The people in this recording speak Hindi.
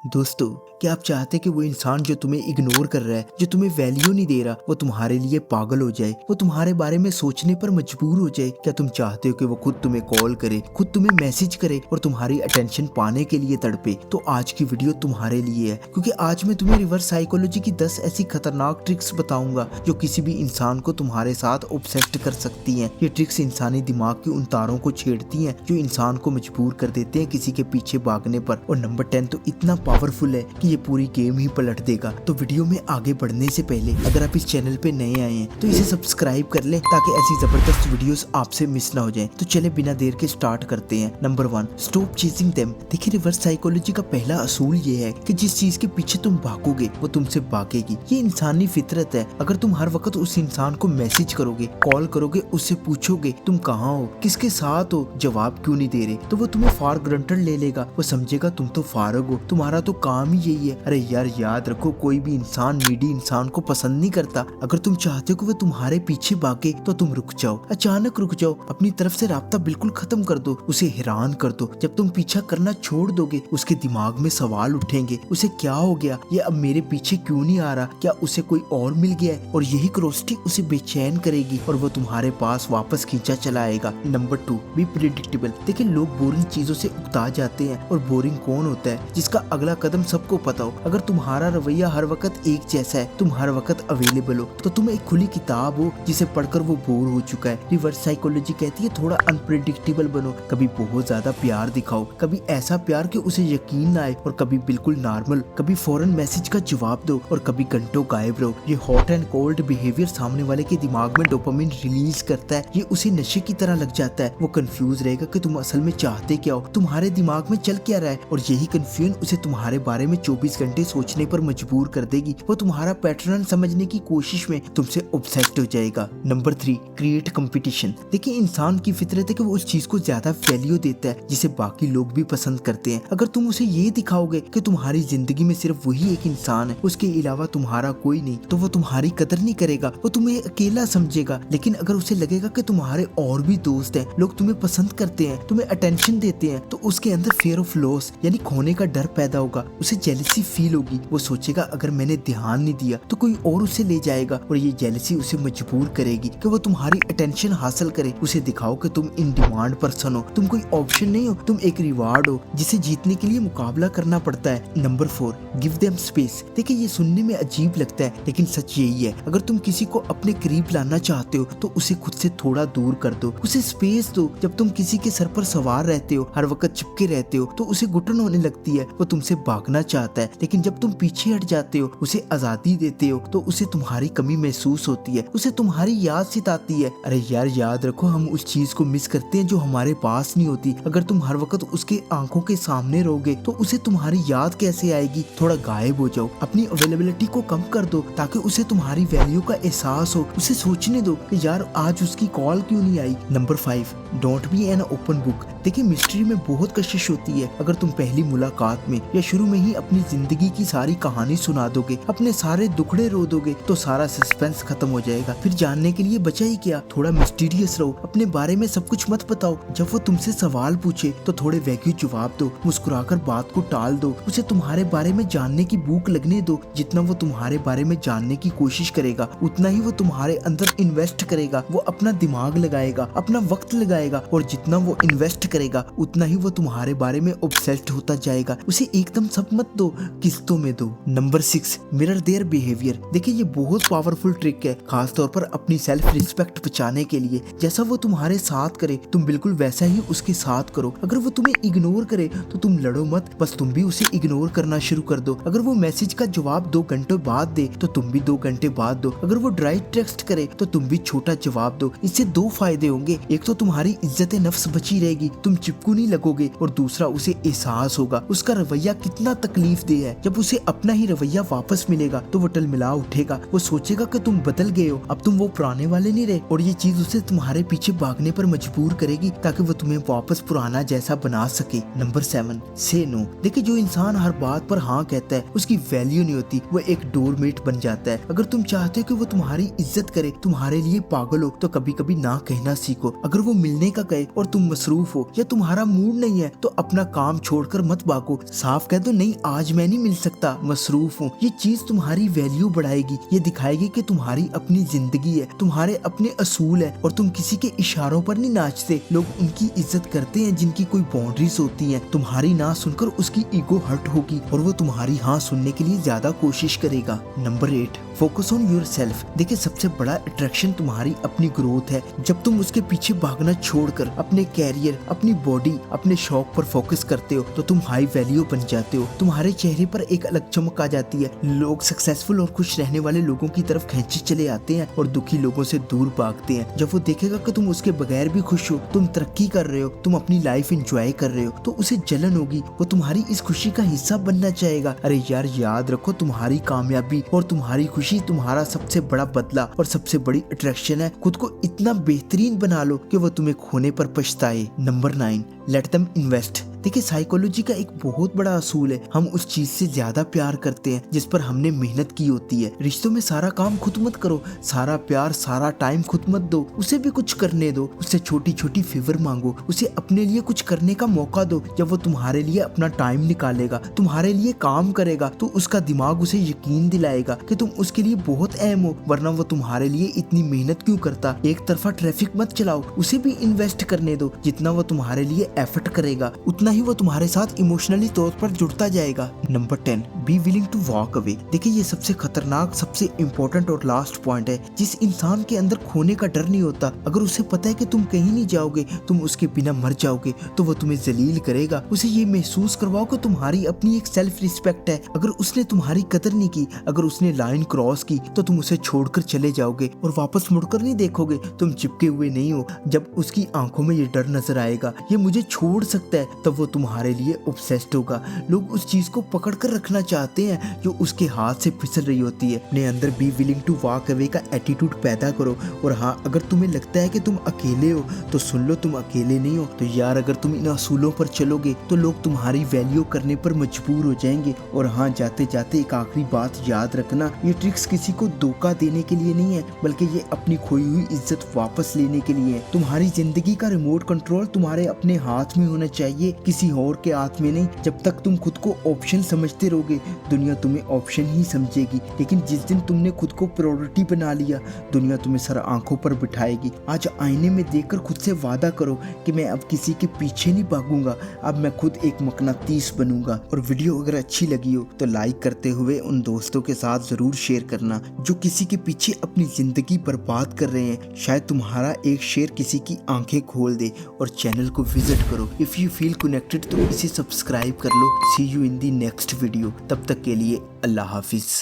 दोस्तों, क्या आप चाहते कि वो इंसान जो तुम्हें इग्नोर कर रहा है, जो तुम्हें वैल्यू नहीं दे रहा, वो तुम्हारे लिए पागल हो जाए, वो तुम्हारे बारे में सोचने पर मजबूर हो जाए? क्या तुम चाहते हो कि वो खुद तुम्हें कॉल करे, खुद तुम्हें मैसेज करे और तुम्हारी अटेंशन पाने के लिए तड़पे? तो आज की वीडियो तुम्हारे लिए है, क्योंकि आज मैं तुम्हें रिवर्स साइकोलॉजी की 10 ऐसी खतरनाक ट्रिक्स बताऊंगा जो किसी भी इंसान को तुम्हारे साथ ऑब्सेस्ड कर सकती हैं। ये ट्रिक्स इंसानी दिमाग के उन तारों को छेड़ती हैं जो इंसान को मजबूर कर देते हैं किसी के पीछे भागने पर। और नंबर 10 तो इतना पावरफुल है कि ये पूरी गेम ही पलट देगा। तो वीडियो में आगे बढ़ने से पहले अगर आप इस चैनल पे नए आए हैं तो इसे सब्सक्राइब कर लें ताकि ऐसी जबरदस्त वीडियोस आपसे मिस ना हो जाएं। तो चले बिना देर के स्टार्ट करते हैं। Number 1, stop chasing them. देखिए, रिवर्स साइकोलॉजी का पहला असूल ये है कि जिस चीज के पीछे तुम भागोगे वो तुमसे भागेगी। ये इंसानी फितरत है। अगर तुम हर वक्त उस इंसान को मैसेज करोगे, कॉल करोगे, उससे पूछोगे तुम कहाँ हो, किसके साथ हो, जवाब क्यों नहीं दे रहे, तो वो तुम्हें फॉर ग्रांटेड ले लेगा। वो समझेगा तुम तो फारग हो, तुम्हारा तो काम ही यही है। अरे यार, याद रखो, कोई भी इंसान नीडी इंसान को पसंद नहीं करता। अगर तुम चाहते हो कि वो तुम्हारे पीछे भागे तो तुम रुक जाओ, अचानक रुक जाओ, अपनी तरफ से राब्ता बिल्कुल खत्म कर दो, उसे हैरान कर दो। जब तुम पीछा करना छोड़ दोगे उसके दिमाग में सवाल उठेंगे, उसे क्या हो गया, ये अब मेरे पीछे क्यों नहीं आ रहा, क्या उसे कोई और मिल गया है? और यही क्रोसिटी उसे बेचैन करेगी और वो तुम्हारे पास वापस खींचा चला आएगा। Number 2, be predictable. देखिए, लोग बोरिंग चीजों से उकता जाते हैं। और बोरिंग कौन होता है? जिसका अगला कदम सबको पता हो। अगर तुम्हारा रवैया हर वक्त एक जैसा है, तुम हर वक्त अवेलेबल हो, तो तुम एक खुली किताब हो जिसे पढ़कर वो बोर हो चुका है। रिवर्स साइकोलॉजी कहती है थोड़ा अनप्रेडिक्टेबल बनो। कभी बहुत ज्यादा प्यार दिखाओ, कभी ऐसा प्यार कि उसे यकीन ना आए, और कभी बिल्कुल नॉर्मल, कभी फौरन मैसेज का जवाब दो और कभी घंटों गायब रहो। ये हॉट एंड कोल्ड बिहेवियर सामने वाले के दिमाग में डोपामिन रिलीज करता है। ये उसे नशे की तरह लग जाता है। वो कंफ्यूज रहेगा कि तुम असल में चाहते क्या हो, तुम्हारे दिमाग में चल क्या रहा है, और यही कंफ्यूजन उसे तुम्हारे बारे में 24 घंटे सोचने पर मजबूर कर देगी। वो तुम्हारा पैटर्न समझने की कोशिश में तुमसे ऑब्सेस्ड हो जाएगा। Number 3, create competition. देखिए, इंसान की फितरत है कि वो उस चीज को ज्यादा वैल्यू देता है जिसे बाकी लोग भी पसंद करते हैं। अगर तुम उसे ये दिखाओगे कि तुम्हारी जिंदगी में सिर्फ वही एक इंसान है, उसके अलावा तुम्हारा कोई नहीं, तो वो तुम्हारी कदर नहीं करेगा, वो तुम्हें अकेला समझेगा। लेकिन अगर उसे लगेगा कि तुम्हारे और भी दोस्त हैं, लोग तुम्हें पसंद करते हैं, तुम्हें अटेंशन देते हैं, तो उसके अंदर फियर ऑफ लॉस यानी खोने का डर पैदा होगा। उसे जेलसी फील होगी। वो सोचेगा अगर मैंने ध्यान नहीं दिया तो कोई और उसे ले जाएगा, और ये जेलसी उसे मजबूर करेगी कि वो तुम्हारी अटेंशन हासिल करे। उसे दिखाओ कि तुम इन डिमांड पर्सन हो, तुम कोई ऑप्शन नहीं हो, तुम एक रिवार्ड हो जिसे जीतने के लिए मुकाबला करना पड़ता है। Number 4, give them space. देखिए, ये सुनने में अजीब लगता है लेकिन सच यही है। अगर तुम किसी को अपने करीब लाना चाहते हो तो उसे खुद से थोड़ा दूर कर दो, उसे स्पेस दो। जब तुम किसी के सर पर सवार रहते हो, हर वक्त चिपके रहते हो, तो उसे घुटन होने लगती है। वो तुमसे भागना चाहता है, लेकिन जब तुम पीछे हट जाते हो, उसे आजादी देते हो, तो उसे तुम्हारी कमी महसूस होती है, उसे तुम्हारी याद सताती है। अरे यार, याद रखो, हम उस चीज को मिस करते हैं जो हमारे पास नहीं होती। अगर तुम हर वक्त उसके आंखों के सामने रहोगे तो उसे तुम्हारी याद कैसे आएगी? थोड़ा गायब हो जाओ, अपनी अवेलेबिलिटी को कम कर दो ताकि उसे तुम्हारी वैल्यू का एहसास हो। उसे सोचने दो कि यार आज उसकी कॉल क्यों नहीं आई। Number 5, don't be an open book. देखिए, मिस्ट्री में बहुत कशिश होती है। अगर तुम पहली मुलाकात में या शुरू में ही अपनी जिंदगी की सारी कहानी सुना दोगे, अपने सारे दुखड़े रो दोगे, तो सारा सस्पेंस खत्म हो जाएगा। फिर जानने के लिए बचा ही क्या? थोड़ा मिस्टीरियस रहो, अपने बारे में सब कुछ मत बताओ। जब वो तुमसे सवाल पूछे तो थोड़े वैक्यू जवाब दो, मुस्कुराकर बात को टाल दो। उसे तुम्हारे बारे में जानने की भूख लगने दो। जितना वो तुम्हारे बारे में जानने की कोशिश करेगा उतना ही वो तुम्हारे अंदर इन्वेस्ट करेगा। वो अपना दिमाग लगाएगा, अपना वक्त लगाएगा, और जितना वो इन्वेस्ट करेगा उतना ही वो तुम्हारे बारे में ऑब्सेस्ड होता जाएगा। उसे एकदम सब मत दो, किस्तों में दो। Number 6, mirror their behaviour. देखिए, ये बहुत पावरफुल ट्रिक है, खास तौर पर अपनी सेल्फ रिस्पेक्ट बचाने के लिए। जैसा वो तुम्हारे साथ करे तुम बिल्कुल वैसा ही उसके साथ करो। अगर वो तुम्हें इग्नोर करे तो तुम लड़ो मत, बस तुम भी उसे इग्नोर करना शुरू कर दो। अगर वो मैसेज का जवाब 2 घंटों बाद दे तो तुम भी 2 घंटे बाद दो। अगर वो डायरेक्ट टेक्स्ट करे तो तुम भी छोटा जवाब दो। इससे 2 फायदे होंगे। एक तो तुम्हारी इज्जत नफ्स बची रहेगी, तुम चिपकू नहीं लगोगे, और दूसरा उसे एहसास होगा उसका रवैया कितना तकलीफ दे है। जब उसे अपना ही रवैया वापस मिलेगा तो वो टलमिला उठेगा। वो सोचेगा कि तुम बदल गए हो, अब तुम वो पुराने वाले नहीं रहे, और ये चीज उसे तुम्हारे पीछे भागने पर मजबूर करेगी ताकि वो तुम्हें वापस पुराना जैसा बना सके। नंबर 7, से नो। देखिए, जो इंसान हर बात पर हाँ कहता है उसकी वैल्यू नहीं होती, वो एक डोरमेट बन जाता है। अगर तुम चाहते हो कि वो तुम्हारी इज्जत करे, तुम्हारे लिए पागल हो, तो कभी कभी ना कहना सीखो। अगर वो मिलने का कहे और तुम मसरूफ हो या तुम्हारा मूड नहीं है तो अपना काम छोड़कर मत भागो, साफ कह दो नहीं आज मैं नहीं मिल सकता, मसरूफ हूँ। ये चीज तुम्हारी वैल्यू बढ़ाएगी, ये दिखाएगी कि तुम्हारी अपनी जिंदगी है, तुम्हारे अपने असूल है और तुम किसी के इशारों पर नहीं नाचते। लोग उनकी इज्जत करते हैं जिनकी कोई बाउंड्रीज होती हैं। तुम्हारी ना सुनकर उसकी ईगो हर्ट होगी और वो तुम्हारी हाँ सुनने के लिए ज्यादा कोशिश करेगा। Number 8, focus on your self. देखिए सबसे बड़ा अट्रैक्शन तुम्हारी अपनी ग्रोथ है। जब तुम उसके पीछे भागना छोड़कर अपने कैरियर, अपनी बॉडी, अपने शौक पर फोकस करते हो तो तुम हाई वैल्यू बन जाते हो। तुम्हारे चेहरे पर एक अलग चमक आ जाती है। लोग सक्सेसफुल और खुश रहने वाले लोगों की तरफ खींचे चले आते हैं और दुखी लोगों से दूर भागते हैं। जब वो देखेगा कि तुम उसके बगैर भी खुश हो, तुम तरक्की कर रहे हो, तुम अपनी लाइफ एंजॉय कर रहे हो, तो उसे जलन होगी। वो तुम्हारी इस खुशी का हिस्सा बनना चाहेगा। अरे यार याद रखो, तुम्हारी कामयाबी और तुम्हारी खुशी तुम्हारा सबसे बड़ा बदला और सबसे बड़ी अट्रैक्शन है। खुद को इतना बेहतरीन बना लो कि वो तुम्हें खोने पर पछताए। Number 9, let them invest. देखिए साइकोलॉजी का एक बहुत बड़ा असूल है, हम उस चीज से ज्यादा प्यार करते हैं जिस पर हमने मेहनत की होती है। रिश्तों में सारा काम खुद मत करो, सारा प्यार सारा टाइम खुद मत दो, उसे भी कुछ करने दो। उससे छोटी छोटी फेवर मांगो, उसे अपने लिए कुछ करने का मौका दो। जब वो तुम्हारे लिए अपना टाइम निकालेगा, तुम्हारे लिए काम करेगा, तो उसका दिमाग उसे यकीन दिलाएगा कि तुम उसके लिए बहुत अहम हो, वरना वो तुम्हारे लिए इतनी मेहनत क्यों करता। एक तरफा ट्रैफिक मत चलाओ, उसे भी इन्वेस्ट करने दो। जितना वो तुम्हारे लिए एफर्ट करेगा उतना ही वो तुम्हारे साथ इमोशनली तौर पर जुड़ता जाएगा। Number 10, be willing to walk away. देखिए ये सबसे खतरनाक, सबसे इम्पोर्टेंट और लास्ट पॉइंट है। जिस इंसान के अंदर खोने का डर नहीं होता, अगर उसे पता है कि तुम कहीं नहीं जाओगे, तुम उसके बिना मर जाओगे, तो वो तुम्हें जलील करेगा। उसे ये महसूस करवाओ कि तुम्हारी अपनी एक सेल्फ रिस्पेक्ट है। अगर उसने तुम्हारी कदर नहीं की, अगर उसने लाइन क्रॉस की, तो तुम उसे छोड़कर चले जाओगे और वापस मुड़कर नहीं देखोगे। तुम चिपके हुए नहीं हो। जब उसकी आंखों में ये डर नजर आएगा, ये मुझे छोड़ सकता है, तब वो तुम्हारे लिए ऑब्सेस्ड होगा। लोग उस चीज को पकड़ कर रखना चाहते हैं जो उसके हाथ से फिसल रही होती है। अपने अंदर be willing to walk away का एटीट्यूड पैदा करो। और हाँ, अगर तुम्हें लगता है कि तुम अकेले हो तो सुन लो, तुम अकेले नहीं हो। तो यार अगर तुम इन असूलों पर चलोगे तो लोग तुम्हारी वैल्यू करने पर मजबूर हो जाएंगे। और हाँ, जाते जाते एक आखिरी बात याद रखना, ये ट्रिक्स किसी को धोखा देने के लिए नहीं है, बल्कि ये अपनी खोई हुई इज्जत वापस लेने के लिए है। तुम्हारी जिंदगी का रिमोट कंट्रोल तुम्हारे अपने हाथ में होना चाहिए, किसी और के हाथ में नहीं। जब तक तुम खुद को ऑप्शन समझते रहोगे, दुनिया तुम्हें ऑप्शन ही समझेगी। लेकिन जिस दिन तुमने खुद को प्रायोरिटी बना लिया, दुनिया तुम्हें सर आंखों पर बिठाएगी। आज आईने में देखकर खुद से वादा करो कि मैं अब किसी के पीछे नहीं भागूंगा, अब मैं खुद एक मकनातीस बनूंगा। और वीडियो अगर अच्छी लगी हो तो लाइक करते हुए उन दोस्तों के साथ जरूर शेयर करना जो किसी के पीछे अपनी जिंदगी बर्बाद कर रहे हैं। शायद तुम्हारा एक शेयर किसी की आंखें खोल दे। और चैनल को विजिट करो। इफ यू फील कनेक्टेड तो इसे सब्सक्राइब कर लो। See you in the next video. तब तक के लिए अल्लाह हाफिज।